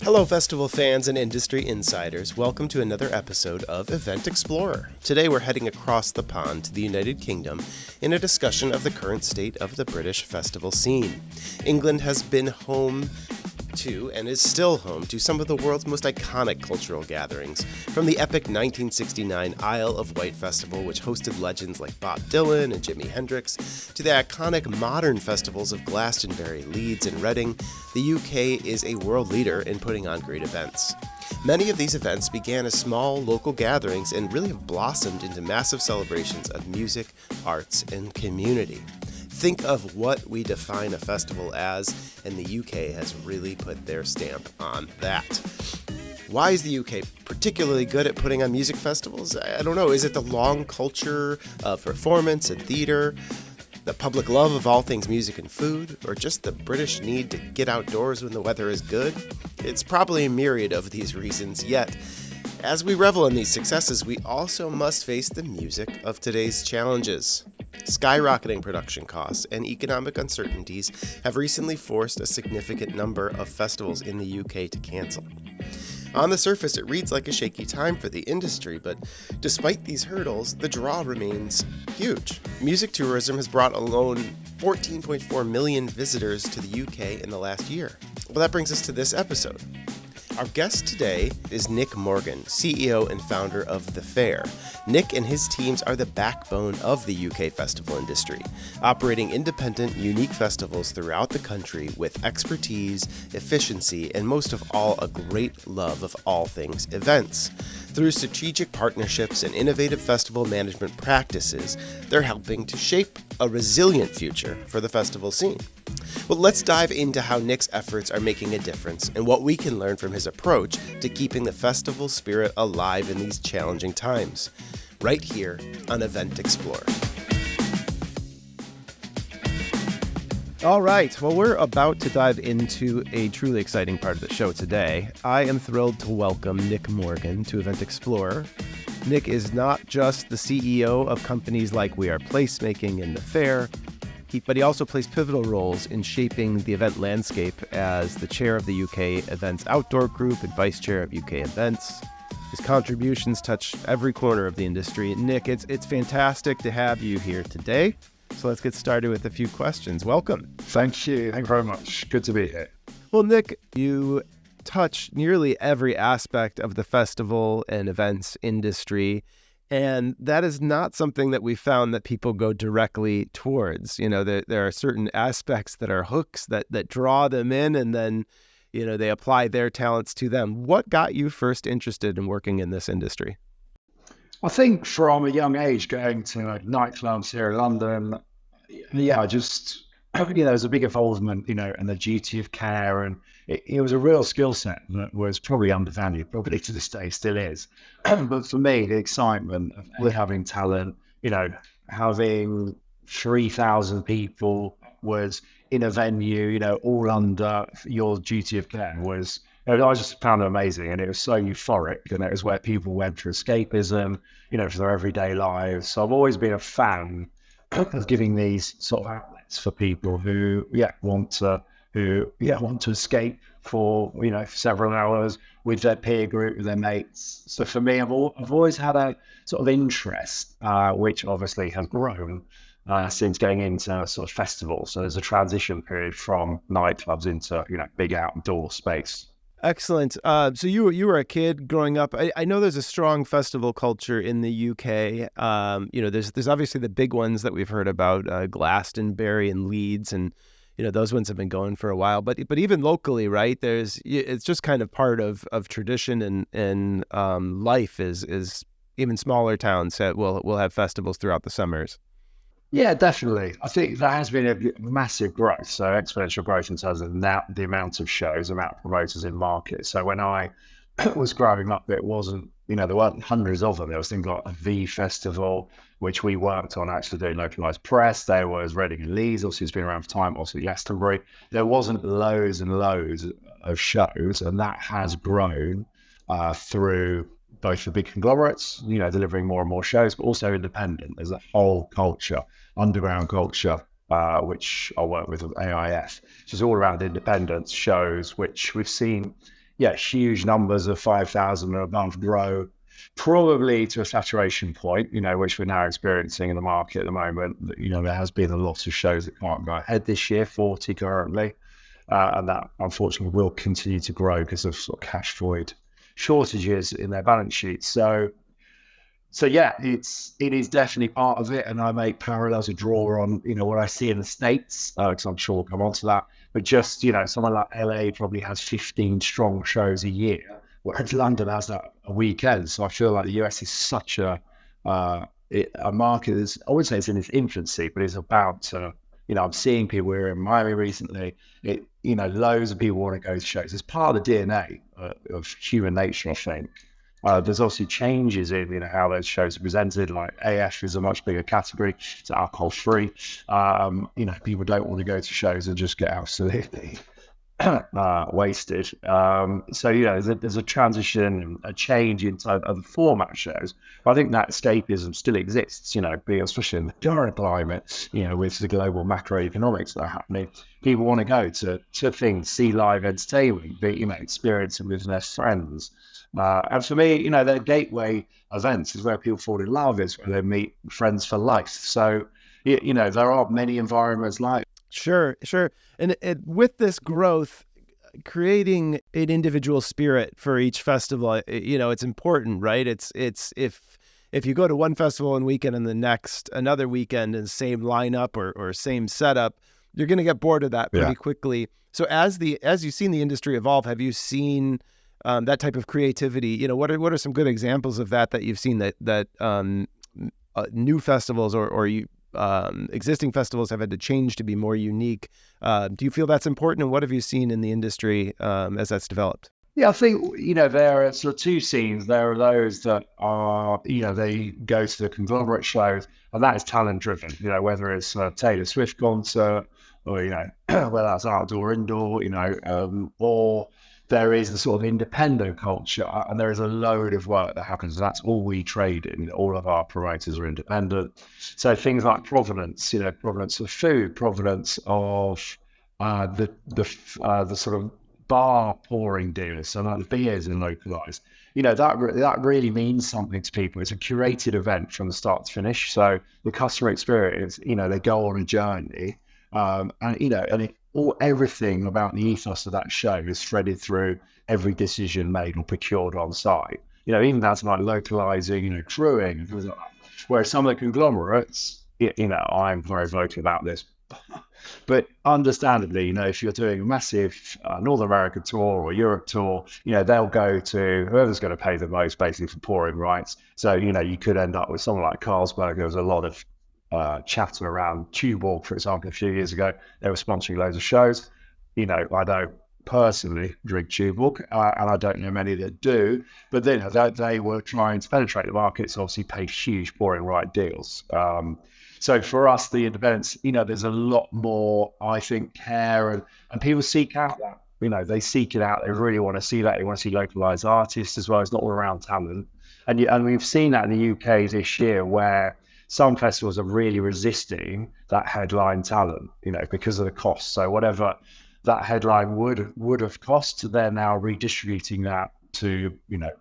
Hello, festival fans and industry insiders. Welcome to another episode of Event Explorer. Today we're heading across the pond to the United Kingdom in a discussion of the current state of the British festival scene. England has been home to and is still home to some of the world's most iconic cultural gatherings, from the epic 1969 Isle of Wight Festival, which hosted legends like Bob Dylan and Jimi Hendrix, to the iconic modern festivals of Glastonbury, Leeds, and Reading. The UK is a world leader in putting on great events. Many of these events began as small local gatherings and really have blossomed into massive celebrations of music, arts, and community. Think of what we define a festival as, and the UK has really put their stamp on that. Why is the UK particularly good at putting on music festivals? I don't know. Is it the long culture of performance and theater, the public love of all things music and food, or just the British need to get outdoors when the weather is good? It's probably a myriad of these reasons, yet as we revel in these successes, we also must face the music of today's challenges. Skyrocketing production costs and economic uncertainties have recently forced a significant number of festivals in the UK to cancel. On the surface, it reads like a shaky time for the industry, but despite these hurdles, the draw remains huge. Music tourism has brought alone 14.4 million visitors to the UK in the last year. Well, that brings us to this episode. Our guest today is Nick Morgan, CEO and founder of The Fair. Nick and his teams are the backbone of the UK festival industry, operating independent, unique festivals throughout the country with expertise, efficiency, and most of all, a great love of all things events. Through strategic partnerships and innovative festival management practices, they're helping to shape a resilient future for the festival scene. Well, let's dive into how Nick's efforts are making a difference and what we can learn from his approach to keeping the festival spirit alive in these challenging times, right here on Event Explorer. All right, well, we're about to dive into a truly exciting part of the show today. I am thrilled to welcome Nick Morgan to Event Explorer. Nick is not just the CEO of companies like We Are Placemaking and The Fair, but he also plays pivotal roles in shaping the event landscape as the chair of the UK Events Outdoor Group and vice chair of UK Events. His contributions touch every corner of the industry. Nick, it's fantastic to have you here today. So let's get started with a few questions. Welcome. Thank you. Thank you very much. Good to be here. Well, Nick, you touch nearly every aspect of the festival and events industry. And that is not something that we found that people go directly towards. You know, there are certain aspects that are hooks that draw them in, and then, you know, they apply their talents to them. What got you first interested in working in this industry? I think from a young age, going to nightclubs here in London, there's a big involvement, and the duty of care, and it was a real skill set that was probably undervalued, probably to this day still is. But for me, the excitement of having talent, having 3,000 people was in a venue, all under your duty of care was, I just found it amazing, and it was so euphoric, and it was where people went for escapism, for their everyday lives. So I've always been a fan of giving these sort of outlets for people who want to escape for several hours with their peer group, with their mates. So for me, I've always had a sort of interest, which obviously has grown since going into sort of festivals. So there's a transition period from nightclubs into big outdoor space. Excellent. So you were a kid growing up. I know there's a strong festival culture in the UK. There's obviously the big ones that we've heard about, Glastonbury and Leeds, and those ones have been going for a while. But even locally, right? It's just kind of part of tradition and life is even smaller towns that will have festivals throughout the summers. Yeah, definitely. I think there has been a massive growth, so exponential growth in terms of the amount of shows, the amount of promoters in market. So when I was growing up, it wasn't, there weren't hundreds of them. There was things like a V Festival, which we worked on actually doing localized press. There was Reading and Leeds, obviously it's been around for time, also Glastonbury. There wasn't loads and loads of shows, and that has grown through both the big conglomerates, delivering more and more shows, but also independent. There's a whole culture, underground culture, which I work with AIF. So it's all around independence shows, which we've seen yeah, huge numbers of 5,000 and above grow probably to a saturation point, which we're now experiencing in the market at the moment. There has been a lot of shows that can't go ahead this year, 40 currently, and that unfortunately will continue to grow because of sort of cash void shortages in their balance sheets. So yeah, it is definitely part of it, and I make parallels to draw on what I see in the States, because I'm sure we'll come on to that. But just someone like LA probably has 15 strong shows a year, whereas London has that a weekend. So I feel like the US is such a market that's, I would say it's in its infancy, but it's about to. I'm seeing people. We're in Miami recently. Loads of people want to go to shows. It's part of the DNA of human nature, I think. There's obviously changes in how those shows are presented. Like AF is a much bigger category. It's alcohol free. People don't want to go to shows and just get absolutely wasted. There's a transition, a change in the format shows. But I think that escapism still exists. Especially in the current climate. With the global macroeconomics that are happening, people want to go to things, see live entertainment, experience it with their friends. And for me, the gateway events is where people fall in love, is where they meet friends for life. So, there are many environments like. Sure. And with this growth, creating an individual spirit for each festival, it's important, right? It's if you go to one festival one weekend and the next another weekend and same lineup or same setup, you're going to get bored of that pretty quickly. So as you've seen the industry evolve, have you seen that type of creativity? What are some good examples of that you've seen that new festivals or existing festivals have had to change to be more unique? Do you feel that's important? And what have you seen in the industry as that's developed? Yeah, I think, there are sort of two scenes. There are those that are, they go to the conglomerate shows, and that is talent driven, whether it's a Taylor Swift concert or, whether that's outdoor, indoor, or there is the sort of independent culture, and there is a load of work that happens. That's all we trade in. All of our promoters are independent. So things like provenance, provenance of food, provenance of the sort of bar pouring dealers, so like the beers and localized. That really means something to people. It's a curated event from the start to finish. So the customer experience, they go on a journey, everything about the ethos of that show is threaded through every decision made or procured on site. Even that's like localizing, crewing and things like that. Whereas some of the conglomerates, I'm very vocal about this, but understandably, if you're doing a massive North America tour or Europe tour, they'll go to whoever's going to pay the most basically for pouring rights. So, you could end up with someone like Carlsberg. There was a lot of chatter around Tuborg, for example, a few years ago. They were sponsoring loads of shows. I don't personally drink Tuborg, and I don't know many that do, but then they were trying to penetrate the markets, obviously pay huge pouring right deals. So for us, the independents, there's a lot more, I think, care, and people seek out that. They seek it out. They really want to see that. They want to see localized artists as well. It's not all around talent. And we've seen that in the UK this year, where some festivals are really resisting that headline talent, because of the cost. So whatever that headline would have cost, they're now redistributing that to,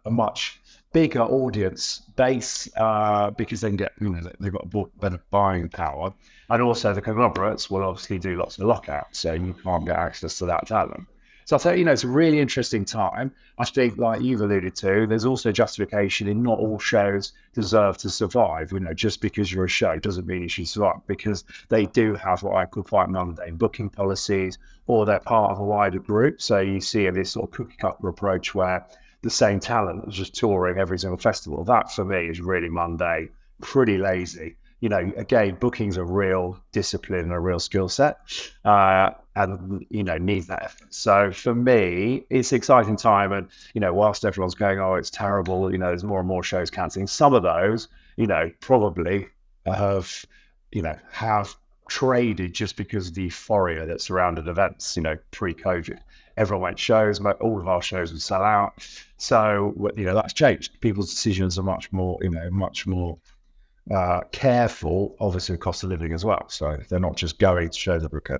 a much bigger audience base, because they can get, they've got better buying power. And also the conglomerates will obviously do lots of lockouts, so you can't get access to that talent. So I think, it's a really interesting time. I think, like you've alluded to, there's also justification in not all shows deserve to survive. Just because you're a show doesn't mean you should survive, because they do have what I could quite mundane booking policies, or they're part of a wider group. So you see this sort of cookie cutter approach where the same talent is just touring every single festival. That for me is really mundane, pretty lazy. Again, booking's a real discipline and a real skill set, and need that effort. So for me, it's an exciting time, and whilst everyone's going, oh, it's terrible, there's more and more shows cancelling. Some of those, probably have traded just because of the euphoria that surrounded events. Pre-COVID, everyone went shows. All of our shows would sell out. So that's changed. People's decisions are much more careful, obviously, cost of living as well. So they're not just going to show the bouquet.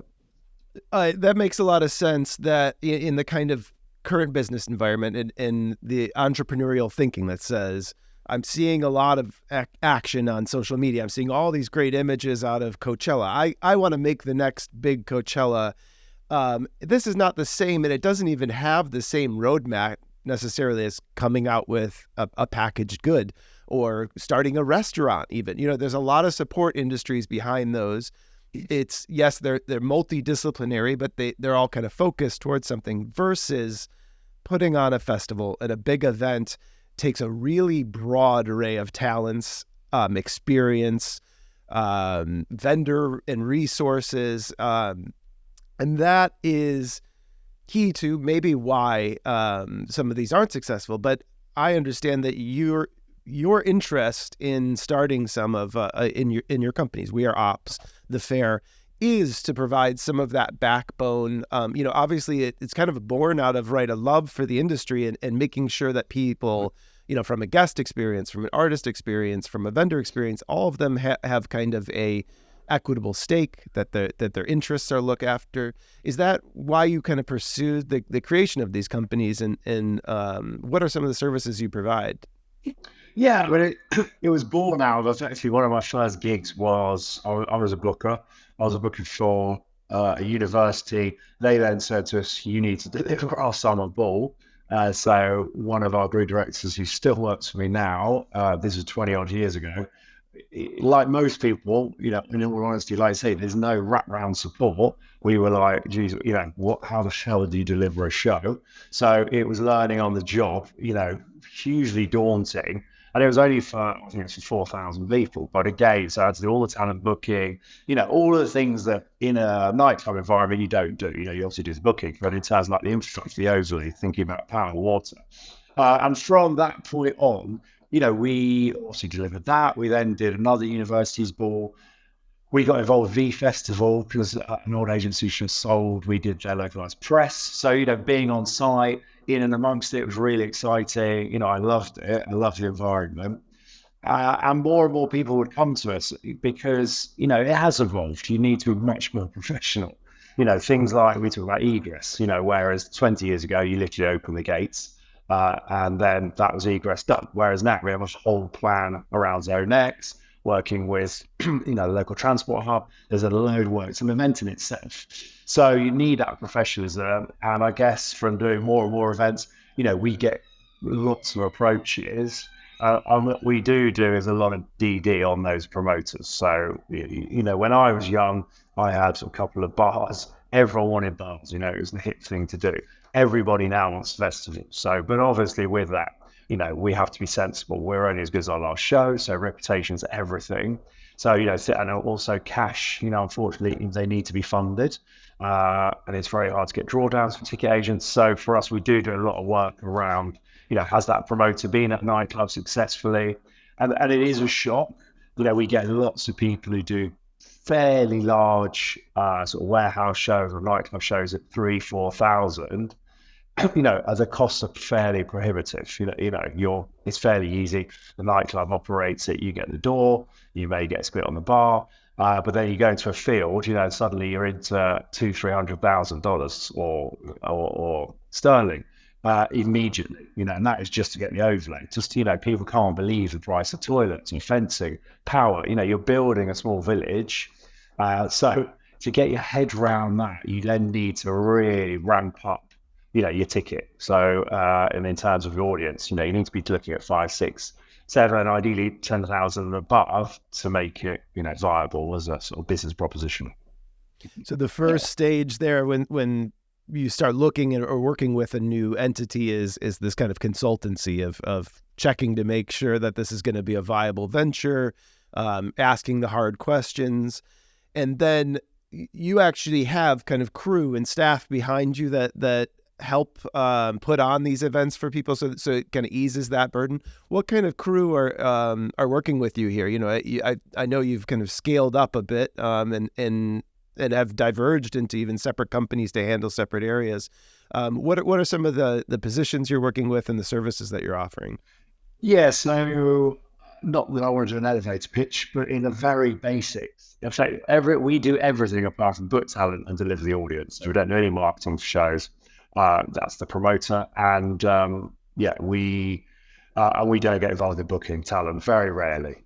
That makes a lot of sense, that in the kind of current business environment and the entrepreneurial thinking that says, I'm seeing a lot of action on social media. I'm seeing all these great images out of Coachella. I want to make the next big Coachella. This is not the same, and it doesn't even have the same roadmap necessarily as coming out with a packaged good or starting a restaurant even. There's a lot of support industries behind those. It's, yes, they're multidisciplinary, but they're all kind of focused towards something, versus putting on a festival and a big event takes a really broad array of talents, experience, vendor and resources. And that is key to maybe why some of these aren't successful. But I understand that your interest in starting some of in your companies, We Are Ops, the fair, is to provide some of that backbone. Obviously it's kind of born out of a love for the industry and making sure that people, from a guest experience, from an artist experience, from a vendor experience, all of them have kind of a equitable stake, that their interests are looked after. Is that why you kind of pursued the creation of these companies, and what are some of the services you provide? Yeah, but it was born out of, actually, one of my first gigs was, I was a booker. I was a booker for a university. They then said to us, you need to deliver our summer ball. So one of our group directors, who still works for me now, this is 20 odd years ago, like most people, in all honesty, like I say, there's no wraparound support. We were like, geez, how the hell do you deliver a show? So it was learning on the job, hugely daunting. And it was only for, I think it's for 4,000 people. But again, so I had to do all the talent booking, all of the things that in a nightclub environment you don't do. You obviously do the booking, but in terms of like the infrastructure, the overlay, thinking about power and water. And from that point on, we also delivered that. We then did another university's ball. We got involved with V Festival because an old agency just sold. We did their localized press. So, being on site, in and amongst it was really exciting. I loved it. I loved the environment. And more people would come to us because, it has evolved. You need to be much more professional. Things like we talk about egress, whereas 20 years ago, you literally open the gates. And then that was egress done. Whereas now we have a whole plan around Zone X, working with, the local transport hub. There's a load of work. It's an event in itself. So you need that professionalism. And I guess from doing more and more events, we get lots of approaches. And what we do is a lot of DD on those promoters. So, when I was young, I had a couple of bars. Everyone wanted bars, it was the hip thing to do. Everybody now wants festivals. So, but obviously with that, we have to be sensible. We're only as good as our last show. So reputation's everything. So, and also cash, unfortunately, they need to be funded. And it's very hard to get drawdowns from ticket agents. So for us, we do a lot of work around, has that promoter been at nightclub successfully? And it is a shock. We get lots of people who do fairly large sort of warehouse shows or nightclub shows at 3,000-4,000. The costs are fairly prohibitive. It's fairly easy. The nightclub operates it. You get the door. You may get a split on the bar. But then you go into a field, suddenly you're into $200,000-$300,000 or sterling immediately, and that is just to get the overlay. Just, people can't believe the price of toilets and fencing, power. You're building a small village. So to get your head around that, you then need to really ramp up, your ticket. So, and in terms of the audience, you need to be looking at 5, 6, 7, and ideally 10,000 and above to make it, viable as a sort of business proposition. So the first stage there, when you start looking at or working with a new entity, is this kind of consultancy of checking to make sure that this is going to be a viable venture, asking the hard questions, and then you actually have kind of crew and staff behind you that help put on these events for people, so it kind of eases that burden. What kind of crew are working with you here? I know you've kind of scaled up a bit and have diverged into even separate companies to handle separate areas. What are some of the positions you're working with and the services that you're offering? Yeah, so not that I want to do an elevator pitch, but in a very basics. In fact, we do everything apart from book talent and deliver the audience. So we don't do any marketing for shows. That's the promoter. And we don't get involved in booking talent very rarely.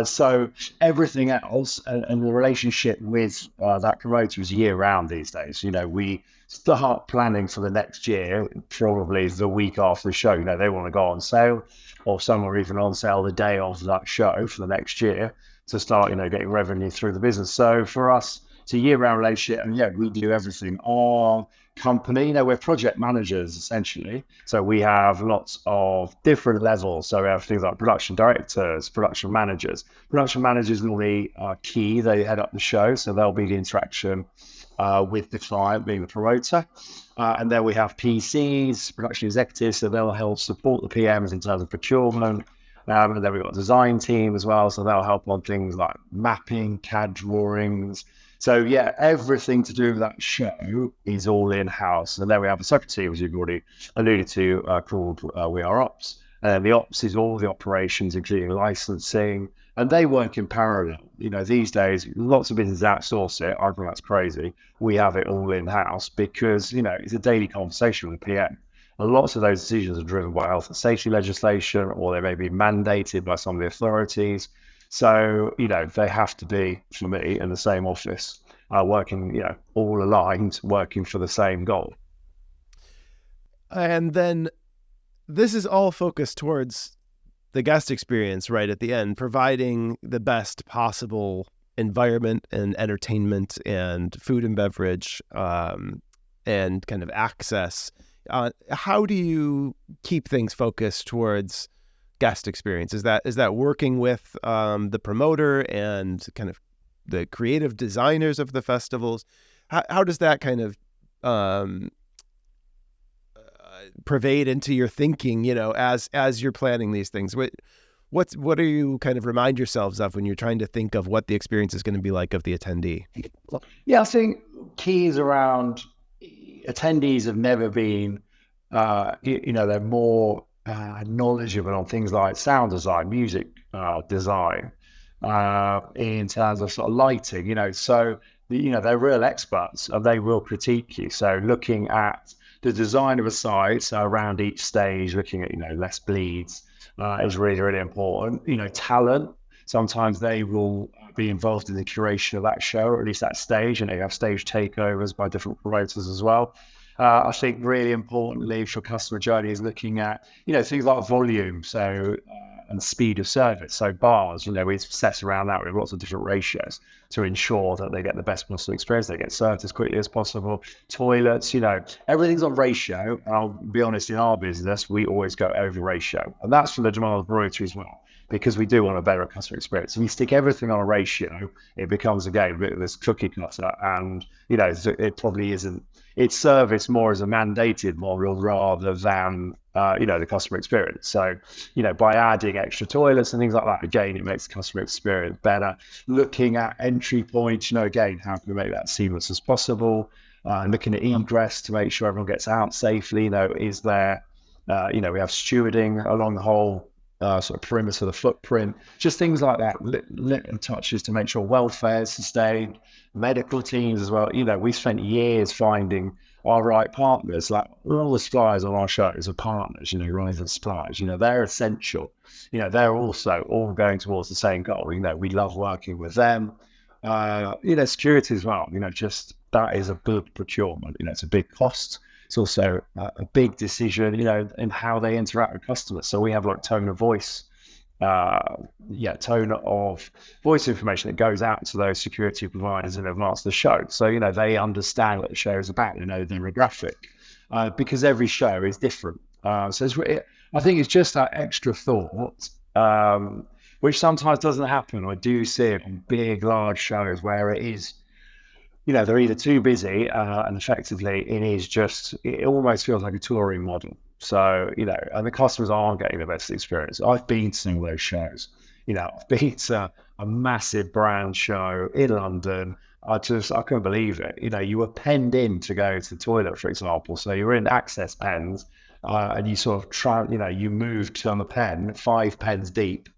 So everything else and the relationship with that promoter is year round these days. We start planning for the next year, probably the week after the show. They want to go on sale, or some are even on sale the day of that show for the next year to start, getting revenue through the business. So for us, it's a year round relationship, and we do everything. Our company, we're project managers essentially. So we have lots of different levels. So we have things like production directors, production managers. Production managers normally are key. They head up the show, so they'll be the interaction with the client, being the promoter. And then we have PCs, production executives, so they'll help support the PMs in terms of procurement. And then we've got a design team as well, so they'll help on things like mapping, CAD drawings. So everything to do with that show is all in-house. And then we have a separate team, as you've already alluded to, called We Are Ops. And the ops is all the operations, including licensing, and they work in parallel. These days, lots of businesses outsource it. I think that's crazy. We have it all in-house because, it's a daily conversation with the PM. And lots of those decisions are driven by health and safety legislation, or they may be mandated by some of the authorities. So, they have to be, for me, in the same office, working, all aligned, working for the same goal. And then this is all focused towards the guest experience right at the end, providing the best possible environment and entertainment and food and beverage and kind of access. How do you keep things focused towards guest experience? Is that working with the promoter and kind of the creative designers of the festivals? How does that kind of pervade into your thinking, as you're planning these things? What do you kind of remind yourselves of when you're trying to think of what the experience is going to be like of the attendee? I think keys around attendees have never been, they're more knowledgeable on things like sound design, music design, in terms of sort of lighting, so they're real experts and they will critique you. So looking at the design of a site, so around each stage, looking at less bleeds is really, really important. Talent, sometimes they will be involved in the curation of that show, or at least that stage, and you have stage takeovers by different promoters as well. I think really importantly for customer journey is looking at, things like volume, and speed of service. So bars, we set around that with lots of different ratios to ensure that they get the best possible experience, they get served as quickly as possible. Toilets, everything's on ratio. And I'll be honest, in our business, we always go over ratio. And that's from the demand of the brewery as well, because we do want a better customer experience. If you stick everything on a ratio, it becomes, again, a bit of this cookie cutter. And, it probably isn't. It's serviced more as a mandated model rather than, the customer experience. So, by adding extra toilets and things like that, again, it makes the customer experience better. Looking at entry points, again, how can we make that seamless as possible? Looking at egress to make sure everyone gets out safely. Is there, we have stewarding along the whole sort of perimeter of the footprint, just things like that, little touches to make sure welfare is sustained. Medical teams as well. We spent years finding our right partners. Like all the suppliers on our shows are partners, rising suppliers, they're essential. They're also all going towards the same goal. We love working with them. Security as well, just that is a big procurement. It's a big cost. It's also a big decision, in how they interact with customers. So we have like tone of voice information that goes out to those security providers in advance of the show. So, they understand what the show is about, the demographic, because every show is different. So I think it's just that extra thought, which sometimes doesn't happen. I do see it on big, large shows where it is, they're either too busy and effectively it almost feels like a touring model. So, and the customers aren't getting the best experience. I've been to some of those shows. I've been to a massive brand show in London. I couldn't believe it. You were penned in to go to the toilet, for example. So you were in access pens and you sort of you moved on the pen 5 pens deep.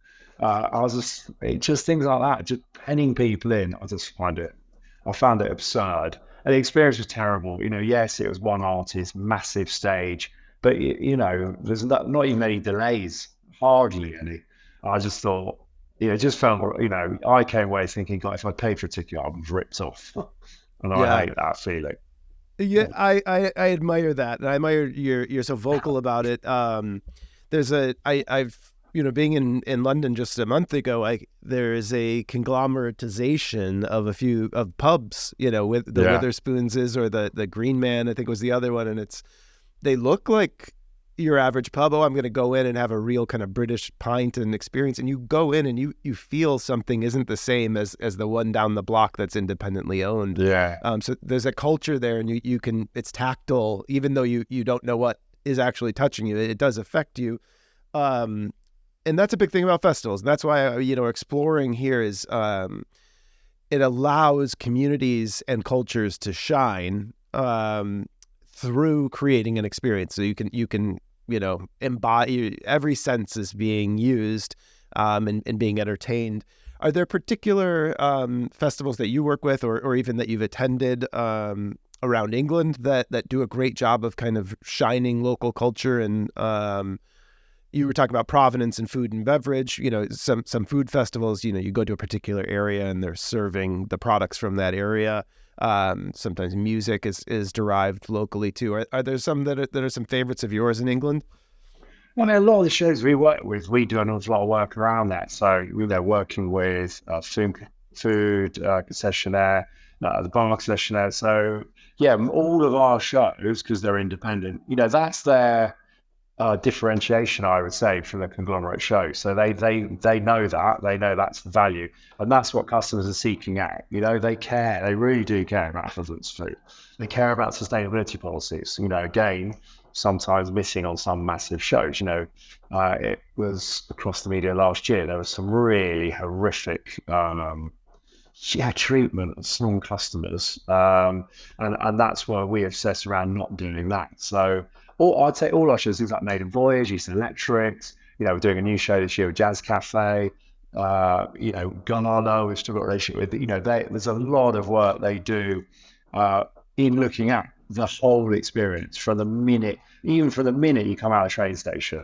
Just things like that, just penning people in. I found it absurd. And the experience was terrible. Yes, it was one artist, massive stage, but there's not even any delays, hardly any. I just thought, it just felt, I came away thinking, God, if I paid for a ticket, I was ripped off. And I Yeah. hate that feeling. Yeah, I admire that, and I admire you're so vocal about it. I've being in London just a month ago, there is a conglomeratization of a few of pubs, with the Yeah. Witherspoonses or the Green Man, I think was the other one, and they look like your average pub. Oh, I'm going to go in and have a real kind of British pint and experience. And you go in and you feel something isn't the same as the one down the block that's independently owned. Yeah. So there's a culture there, and it's tactile, even though you don't know what is actually touching you. It does affect you. And that's a big thing about festivals. And that's why, exploring here is, it allows communities and cultures to shine, through creating an experience. So you can embody, every sense is being used, and being entertained. Are there particular festivals that you work with, or even that you've attended around England that do a great job of kind of shining local culture? And you were talking about provenance and food and beverage. Some food festivals, you go to a particular area and they're serving the products from that area. Sometimes music is derived locally too. Are there some that are some favorites of yours in England? Well, a lot of the shows we work with, we do an awful lot of work around that. So we're working with food concessionaire, the bar concessionaire. So yeah, all of our shows, because they're independent, that's their differentiation, I would say, from the conglomerate show. So they know that, they know that's the value, and that's what customers are seeking out. They care, they really do care about hazardous food. They care about sustainability policies. Again, sometimes missing on some massive shows. It was across the media last year. There was some really horrific treatment of small customers, and that's where we obsess around not doing that. So I'd say all our shows, things like Maiden Voyage, Eastern Electrics, we're doing a new show this year with Jazz Cafe, Gunarlo, we've still got a relationship with, there's a lot of work they do in looking at the whole experience from the minute you come out of the train station,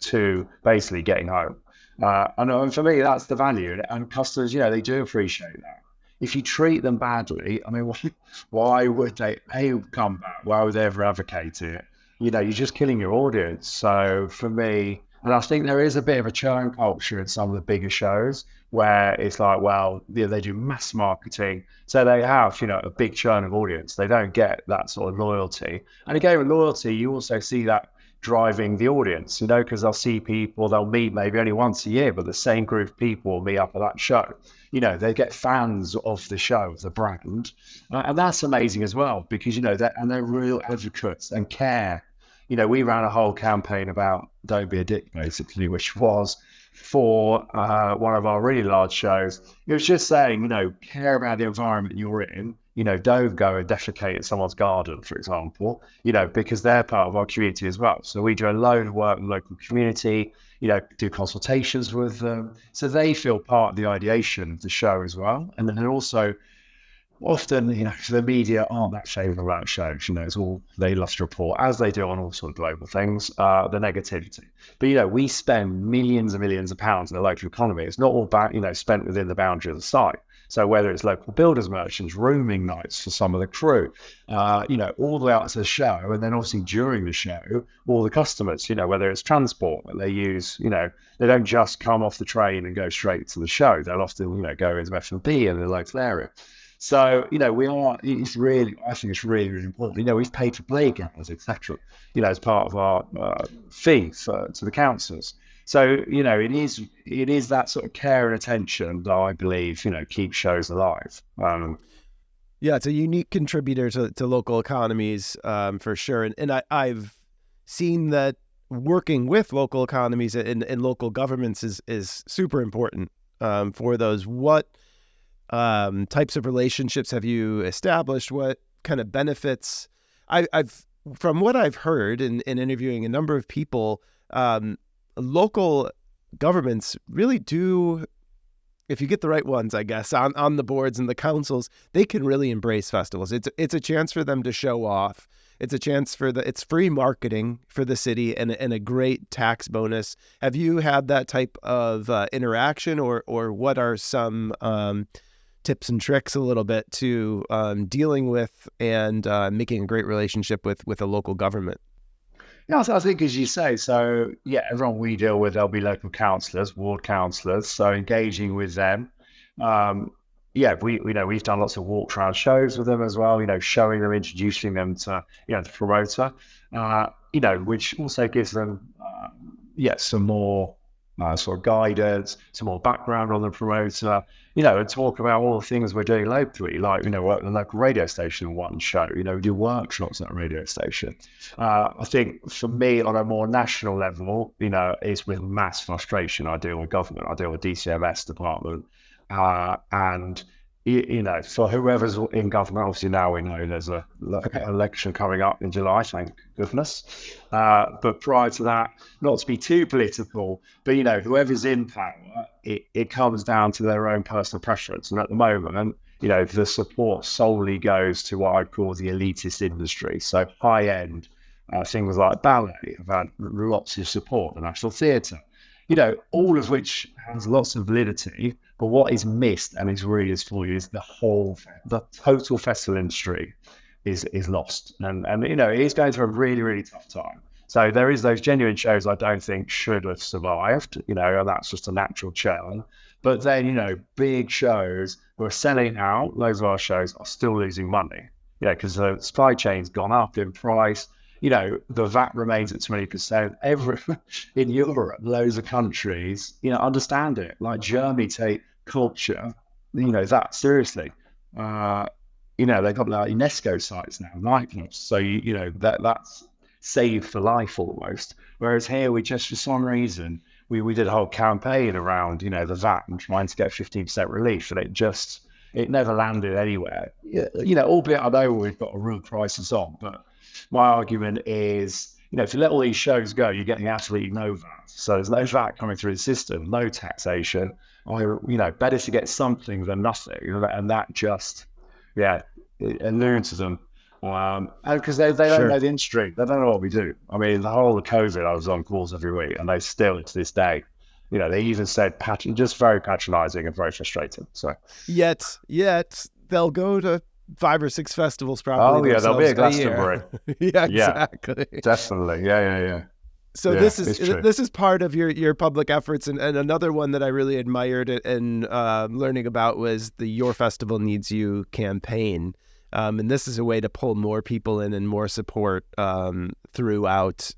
to basically getting home. And for me, that's the value. And customers, they do appreciate that. If you treat them badly, I mean, why would they come back? Why would they ever advocate it? You're just killing your audience. So for me, and I think there is a bit of a churn culture in some of the bigger shows where it's like, well, they do mass marketing. So they have, a big churn of audience. They don't get that sort of loyalty. And again, with loyalty, you also see that driving the audience, because they'll see people, they'll meet maybe only once a year, but the same group of people will meet up at that show. They get fans of the show, of the brand. And that's amazing as well, because, they're real advocates and care. We ran a whole campaign about Don't Be a Dick, basically, which was for one of our really large shows. It was just saying, care about the environment you're in. Don't go and defecate in someone's garden, for example, because they're part of our community as well. So we do a load of work in the local community, do consultations with them. So they feel part of the ideation of the show as well. And then also, often, the media aren't that favourable about shows. It's all they love to report, as they do on all sorts of global things, the negativity. But, we spend millions and millions of pounds in the local economy. It's not all about, spent within the boundary of the site. So whether it's local builders merchants, rooming nights for some of the crew, all the way out to the show, and then obviously during the show, all the customers, whether it's transport that they use, they don't just come off the train and go straight to the show. They'll often, go into F&B in the local area. So, I think it's really, really important. We've paid for playgrounds, etc., as part of our fee to the councils. So, it is that sort of care and attention that I believe, keeps shows alive. Yeah, it's a unique contributor to local economies, for sure. And I've seen that working with local economies and local governments is super important for those. What types of relationships have you established? What kind of benefits? I've from what I've heard in interviewing a number of people, local governments really do if you get the right ones, I guess, on the boards and the councils, they can really embrace festivals. It's a chance for them to show off. It's a chance it's free marketing for the city and a great tax bonus. Have you had that type of interaction, or what are some tips and tricks a little bit to dealing with and making a great relationship with a local government? Yeah, I think as you say, so yeah, everyone we deal with, there'll be local councillors, ward councillors, so engaging with them. Yeah, we've done lots of walk around shows with them as well, showing them, introducing them to, the promoter, which also gives them, some more sort of guidance, some more background on the promoter, and talk about all the things we're doing locally, like, we're at the local radio station one show, we do workshops at a radio station. I think for me, on a more national level, it's with mass frustration. I deal with government, I deal with DCMS department, and for whoever's in government, obviously now we know there's an election coming up in July, thank goodness. But prior to that, not to be too political, but whoever's in power, it comes down to their own personal preference. And at the moment, the support solely goes to what I'd call the elitist industry. So high-end things like ballet have had lots of support, the National Theatre. All of which has lots of validity, but what is missed and is really is for you is the total festival industry is lost. And it is going through a really, really tough time. So there is those genuine shows I don't think should have survived, and that's just a natural churn. But then, big shows who are selling out, loads of our shows are still losing money, because the supply chain's gone up in price. The VAT remains at 20%. In Europe, loads of countries, understand it. Like Germany take culture, that seriously. They've got like UNESCO sites now, nightclubs. So, that's saved for life almost. Whereas here, we just, for some reason, we did a whole campaign around, the VAT and trying to get 15% relief, and it never landed anywhere. Albeit I know we've got a real crisis on, but my argument is, if you let all these shows go, you're getting absolutely no VAT. So there's no VAT coming through the system, no taxation. Better to get something than nothing. And that just, it eludes them. And because they don't know the industry, they don't know what we do. I mean, the whole of COVID, I was on calls every week, and they still, to this day, they even said just very patronizing and very frustrating. So yet they'll go to 5 or 6 festivals probably. Oh yeah, there'll be a Glastonbury. Yeah, exactly. Yeah, definitely. Yeah. So this is part of your public efforts, and another one that I really admired and learning about was the Your Festival Needs You campaign. And this is a way to pull more people in and more support throughout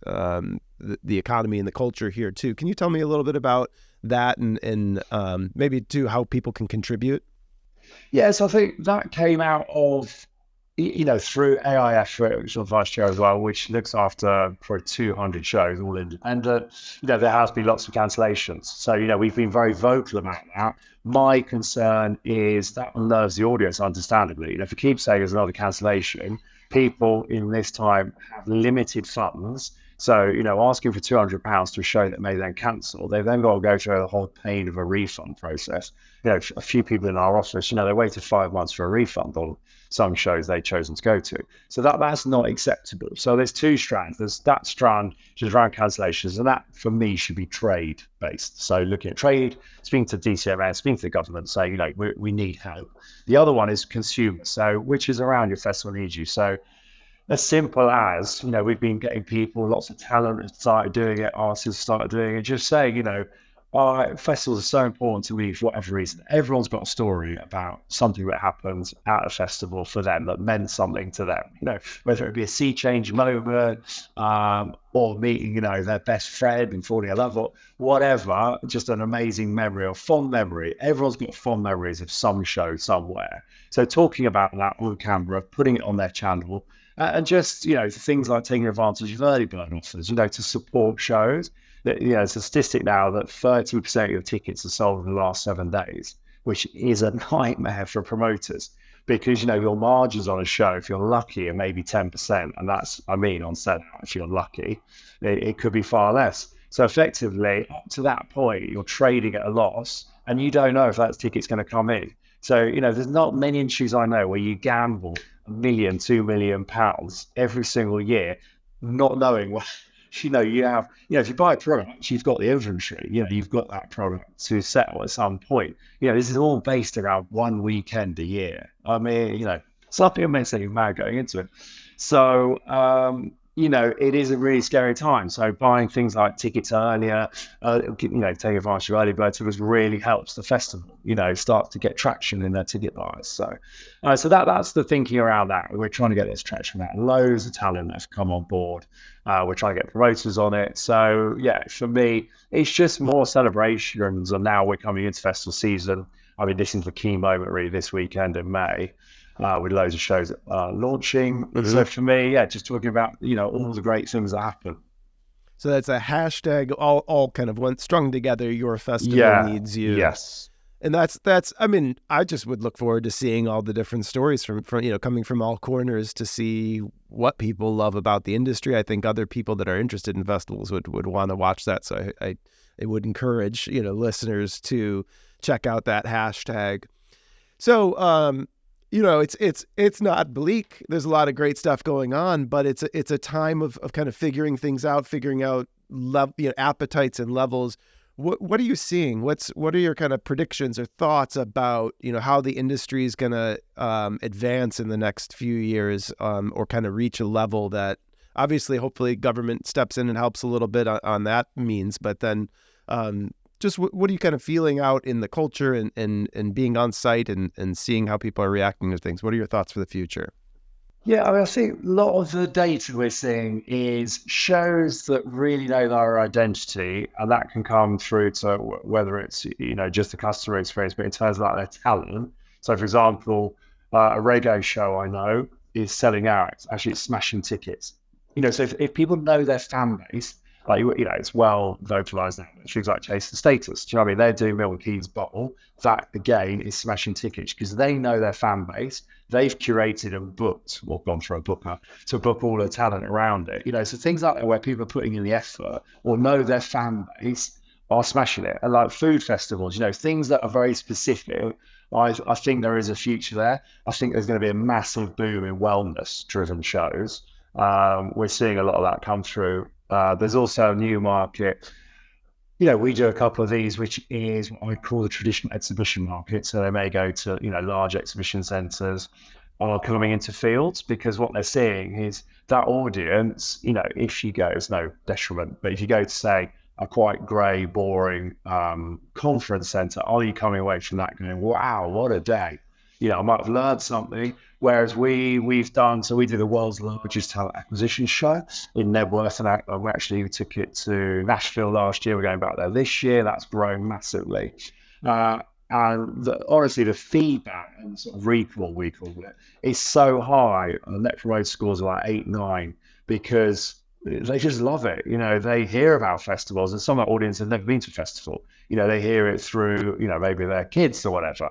the economy and the culture here too. Can you tell me a little bit about that and maybe too how people can contribute? Yes, I think that came out of, through AIF, which I'm vice chair as well, which looks after probably 200 shows all independent. There has been lots of cancellations. So, we've been very vocal about that. My concern is that unnerves the audience, understandably. If you keep saying there's another cancellation, people in this time have limited funds. So, asking for £200 to a show that may then cancel, they've then got to go through the whole pain of a refund process. A few people in our office, they waited 5 months for a refund on some shows they'd chosen to go to. So that's not acceptable. So there's 2 strands. There's that strand, which is around cancellations, and that, for me, should be trade-based. So looking at trade, speaking to DCMS, speaking to the government, saying, we need help. The other one is consumer, so which is around Your Festival Needs You. So as simple as, we've been getting people, lots of talent have started doing it, artists have started doing it, just saying, festivals are so important to me for whatever reason. Everyone's got a story about something that happened at a festival for them that meant something to them, whether it be a sea change moment, or meeting, their best friend and falling in love, or whatever, just an amazing memory or fond memory. Everyone's got fond memories of some show somewhere. So talking about that on camera, putting it on their channel, and just, things like taking advantage of early bird offers, to support shows. It's a statistic now that 30% of your tickets are sold in the last 7 days, which is a nightmare for promoters because, your margins on a show, if you're lucky, are maybe 10%. And that's, on sellout, if you're lucky, it could be far less. So effectively, up to that point, you're trading at a loss and you don't know if that ticket's going to come in. So, there's not many industries I know where you gamble £1 million, £2 million every single year, not knowing what, you have, if you buy a product, you've got the inventory, you've got that product to settle at some point. This is all based around one weekend a year. I mean, some people may say you're mad going into it. So, it is a really scary time. So buying things like tickets earlier, taking advantage of early bird tickets really helps the festival, start to get traction in their ticket buyers. So that's the thinking around that. We're trying to get this traction out. Loads of talent have come on board. We're trying to get promoters on it. So yeah, for me, it's just more celebrations. And now we're coming into festival season. I mean, this is the key moment really this weekend in May. With loads of shows launching. So for me, just talking about, all the great things that happen. So that's a hashtag, all kind of strung together. Your festival needs you. Yes. And that's, I mean, I just would look forward to seeing all the different stories from coming from all corners to see what people love about the industry. I think other people that are interested in festivals would want to watch that. So I would encourage, listeners to check out that hashtag. So, it's not bleak. There's a lot of great stuff going on, but it's a time of kind of figuring things out, figuring out appetites and levels. What are you seeing? What are your kind of predictions or thoughts about how the industry is going to advance in the next few years, or kind of reach a level that obviously, hopefully, government steps in and helps a little bit on that means, but then. Just what are you kind of feeling out in the culture and being on site and seeing how people are reacting to things? What are your thoughts for the future? Yeah, I mean, I think a lot of the data we're seeing is shows that really know their identity, and that can come through to whether it's, just the customer experience, but in terms of like their talent. So, for example, a reggae show I know is selling out. Actually, it's smashing tickets. So if people know their fan base, like, it's well vocalized now. Things like Chase the Status. Do you know what I mean? They're doing Milton Keynes Bottle. That, again, is smashing tickets because they know their fan base. They've curated and booked, or gone for a booker, to book all the talent around it. So things like that where people are putting in the effort or know their fan base are smashing it. And like food festivals, things that are very specific, I think there is a future there. I think there's going to be a massive boom in wellness-driven shows. We're seeing a lot of that come through. There's also a new market. We do a couple of these, which is what I call the traditional exhibition market. So they may go to, large exhibition centres or coming into fields, because what they're seeing is that audience, if you go, it's no detriment, but if you go to, say, a quite grey, boring conference centre, are you coming away from that going, wow, what a day? I might have learned something. Whereas we do the world's largest talent acquisition show in Nebworth, and we actually took it to Nashville last year. We're going back there this year. That's grown massively. And honestly, the feedback and sort of recall, we call it, is so high. The Net Promoter scores are like 8, 9, because they just love it. They hear about festivals, and some of our audience have never been to a festival. They hear it through, maybe their kids or whatever.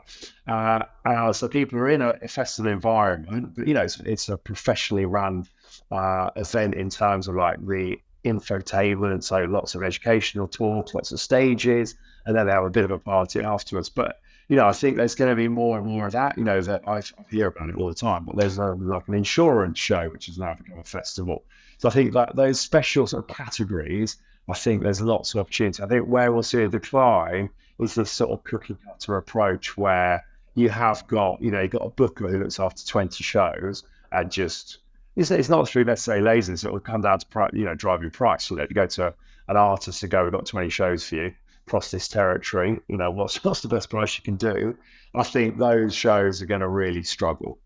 So people are in a festival environment, but, it's a professionally run event in terms of like the infotainment. So lots of educational talks, lots of stages, and then they have a bit of a party afterwards. But, I think there's going to be more and more of that, that I hear about it all the time. But there's like an insurance show, which has now become a festival. So I think that those special sort of categories, I think there's lots of opportunity. I think where we'll see a decline is this sort of cookie cutter approach where you have got, you've got a booker who looks after 20 shows and just, it's not through necessarily laziness. It will come down to, drive your price. If you go to an artist and go, we've got 20 shows for you across this territory, what's the best price you can do? I think those shows are going to really struggle,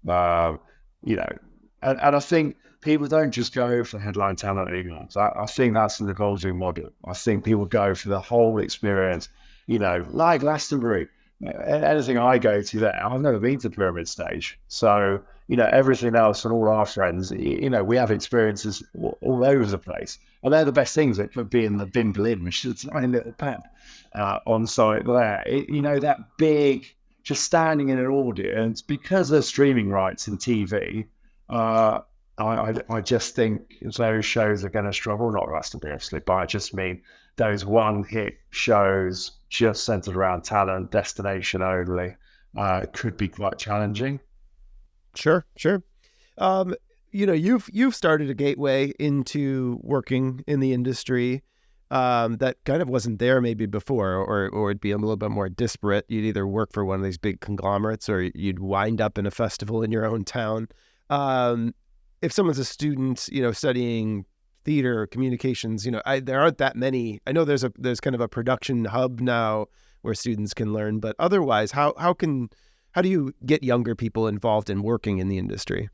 and I think people don't just go for headline talent anymore. So I think that's an evolving model. I think people go for the whole experience, like Glastonbury. Anything I go to there, I've never been to Pyramid Stage. So, everything else and all our friends, we have experiences all over the place. And they're the best things, that could be in the bin bin, which is a tiny little pad on site there. That big, just standing in an audience, because of streaming rights in TV, I just think those shows are going to struggle, not Glastonbury, obviously, but I just mean those one hit shows just centered around talent, destination only, could be quite challenging. Sure, sure. Um, you've started a gateway into working in the industry that kind of wasn't there maybe before, or it'd be a little bit more disparate. You'd either work for one of these big conglomerates, or you'd wind up in a festival in your own town. Um, if someone's a student, studying theater or communications, there aren't that many. I know there's kind of a production hub now where students can learn, but otherwise, how do you get younger people involved in working in the industry?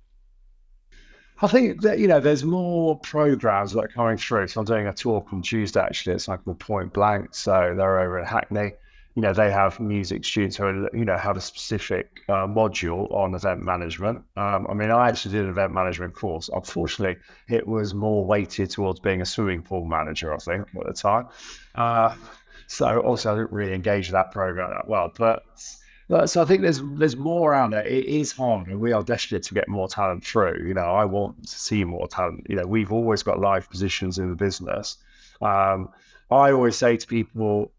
I think that, there's more programs that are coming through. So I'm doing a talk on Tuesday, actually. It's like called Point Blank. So they're over in Hackney. They have music students who, have a specific module on event management. I actually did an event management course. Unfortunately, it was more weighted towards being a swimming pool manager, I think, at the time. So also I didn't really engage with that program that well. So I think there's more around it. It is hard, and we are desperate to get more talent through. I want to see more talent. We've always got live positions in the business. I always say to people,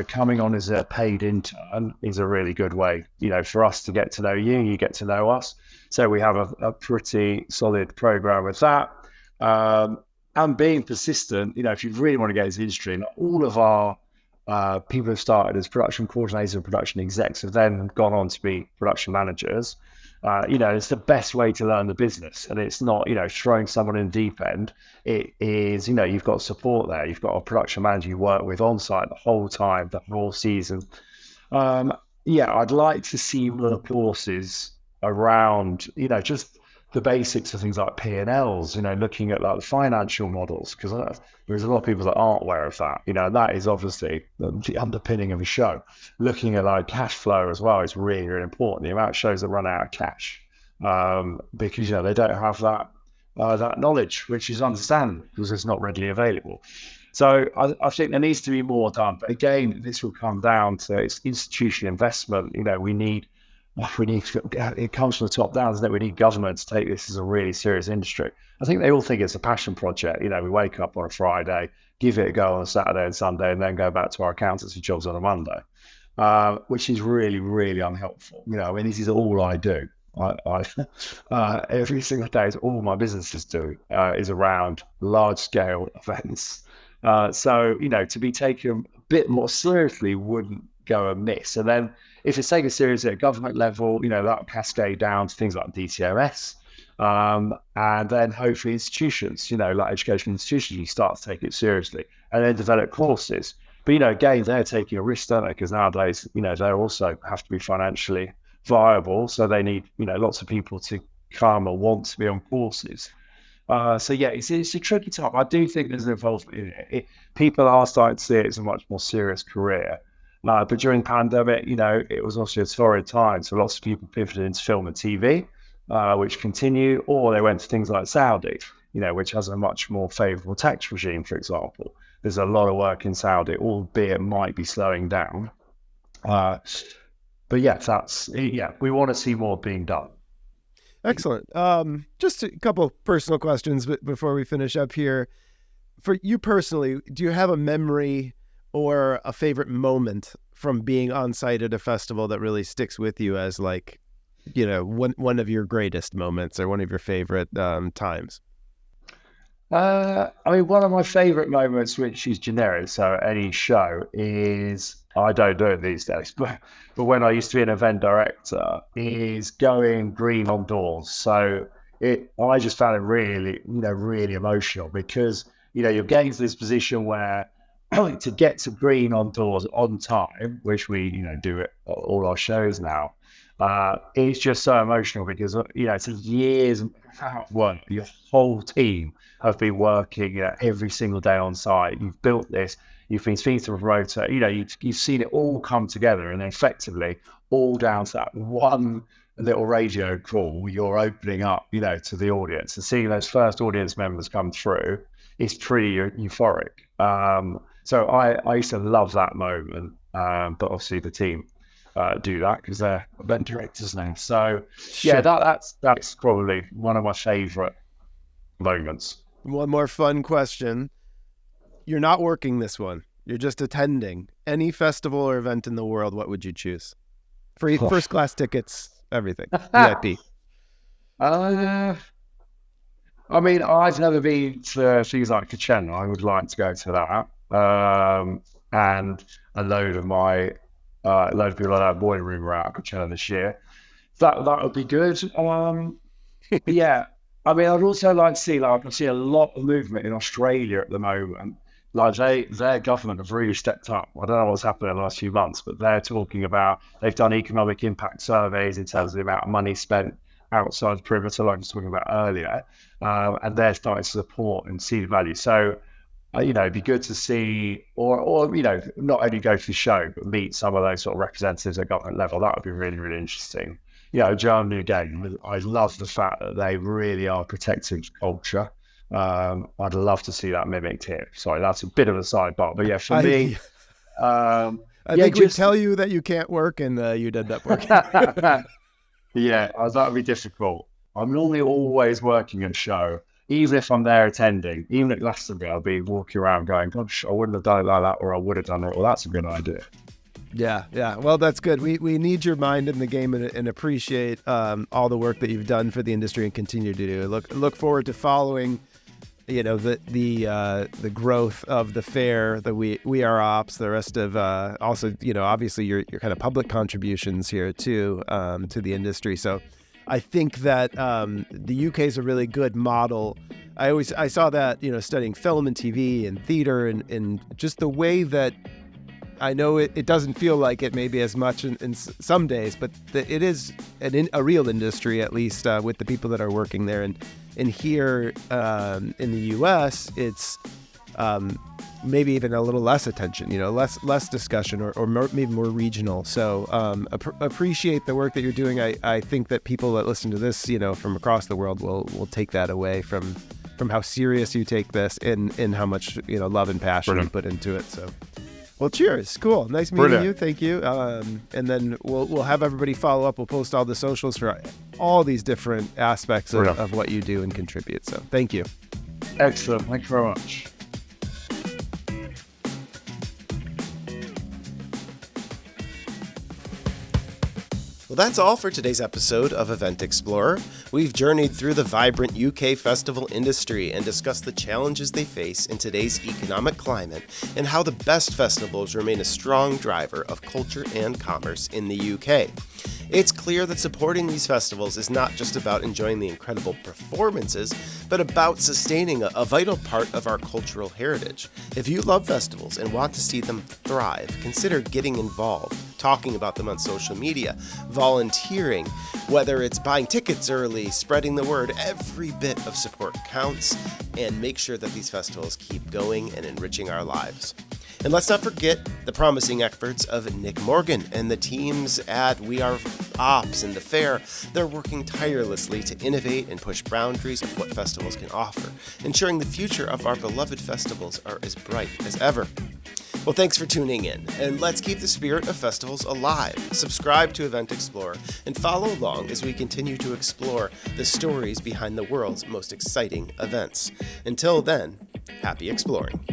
coming on as a paid intern is a really good way, for us to get to know you, you get to know us. So we have a pretty solid program with that. And being persistent, if you really want to get into the industry, and all of our people have started as production coordinators and production execs have then gone on to be production managers. It's the best way to learn the business, and it's not, throwing someone in the deep end. It is, you've got support there. You've got a production manager you work with on site the whole time, the whole season. I'd like to see more courses around, just the basics of things like P&Ls, looking at like the financial models, because there's a lot of people that aren't aware of that. That is obviously the underpinning of a show. Looking at like cash flow as well is really, really important. The amount of shows that run out of cash, because they don't have that knowledge, which is understandable because it's not readily available. So I think there needs to be more done. But again, this will come down to it's institutional investment. We need it comes from the top down, isn't it? We need government to take this as a really serious industry. I think they all think it's a passion project. We wake up on a Friday, give it a go on a Saturday and Sunday, and then go back to our accountancy jobs on a Monday, which is really, really unhelpful. This is all I do. Every single day is all my businesses do is around large scale events. So to be taken a bit more seriously wouldn't go amiss. And then if it's taken seriously at government level, that'll cascade down to things like DTOS. And then hopefully institutions, like educational institutions, you start to take it seriously and then develop courses. But, again, they're taking a risk, don't they? Because nowadays, they also have to be financially viable. So they need, lots of people to come or want to be on courses. It's a tricky time. I do think there's an involvement in it. People are starting to see it as a much more serious career. But during the pandemic, it was also a torrid time. So lots of people pivoted into film and TV, which continue, or they went to things like Saudi, which has a much more favorable tax regime, for example. There's a lot of work in Saudi, albeit might be slowing down. We want to see more being done. Excellent. Just a couple personal questions before we finish up here. For you personally, do you have a memory or a favorite moment from being on site at a festival that really sticks with you as like, one of your greatest moments or one of your favorite times? One of my favorite moments, which is generic, so any show, is I don't do it these days, but when I used to be an event director, is going green on doors. So I just found it really, really emotional because you're getting to this position where to get to green on doors on time, which we do it all our shows now. It's just so emotional because it's years of work. Your whole team have been working every single day on site. You've built this. You've been speaking to a promoter. You've seen it all come together, and effectively all down to that one little radio call. You're opening up, to the audience and seeing those first audience members come through. It's pretty euphoric. So I used to love that moment, but obviously the team do that because they're event directors now. So Sure. that's probably one of my favorite moments. One more fun question. You're not working this one. You're just attending. Any festival or event in the world, what would you choose? Free first class tickets, everything. VIP. I mean, I've never been to things like Coachella. I would like to go to that. And a load of people at that boiler room are out at Coachella this year. That would be good. Yeah. I mean, I'd also like to see, I can see a lot of movement in Australia at the moment. Their government have really stepped up. I don't know what's happened in the last few months, but they're talking about, they've done economic impact surveys in terms of the amount of money spent outside the perimeter, like I was talking about earlier, and they're starting to support and see the value. So, it'd be good to see, or not only go to the show, but meet some of those sort of representatives at government level. That would be really, really interesting. Germany again, I love the fact that they really are protecting culture. I'd love to see that mimicked here. Sorry, that's a bit of a sidebar, but yeah, for me, I think we tell you that you can't work, and you'd end up working. Yeah, that would be difficult. I'm normally always working at show, even if I'm there attending. Even at Glastonbury, I'll be walking around going, "Gosh, I wouldn't have done it like that," or "I would have done it." Well, that's a good idea. Yeah. Well, that's good. We need your mind in the game and appreciate all the work that you've done for the industry and continue to do. Look forward to following, the growth of the fair, the We Are Ops, the rest of also, obviously your kind of public contributions here too to the industry. So I think that the UK is a really good model. I saw that, studying film and TV and theater and just the way that, I know it doesn't feel like it maybe as much in some days, but it is a real industry, at least with the people that are working there. And here in the U.S., it's maybe even a little less attention, less discussion or maybe more regional. So appreciate the work that you're doing. I think that people that listen to this, from across the world will take that away from how serious you take this and how much, love and passion you put into it. So. Well, cheers. Cool. Nice meeting you. Thank you. And then we'll have everybody follow up. We'll post all the socials for all these different aspects of what you do and contribute. So thank you. Excellent. Thank you very much. Well, that's all for today's episode of Event Explorer. We've journeyed through the vibrant UK festival industry and discussed the challenges they face in today's economic climate and how the best festivals remain a strong driver of culture and commerce in the UK. It's clear that supporting these festivals is not just about enjoying the incredible performances, but about sustaining a vital part of our cultural heritage. If you love festivals and want to see them thrive, consider getting involved, talking about them on social media, volunteering, whether it's buying tickets early, spreading the word. Every bit of support counts, and make sure that these festivals keep going and enriching our lives. And let's not forget the promising efforts of Nick Morgan and the teams at We Are Ops and the fair. They're working tirelessly to innovate and push boundaries of what festivals can offer, ensuring the future of our beloved festivals are as bright as ever. Well, thanks for tuning in, and let's keep the spirit of festivals alive. Subscribe to Event Explorer and follow along as we continue to explore the stories behind the world's most exciting events. Until then, happy exploring.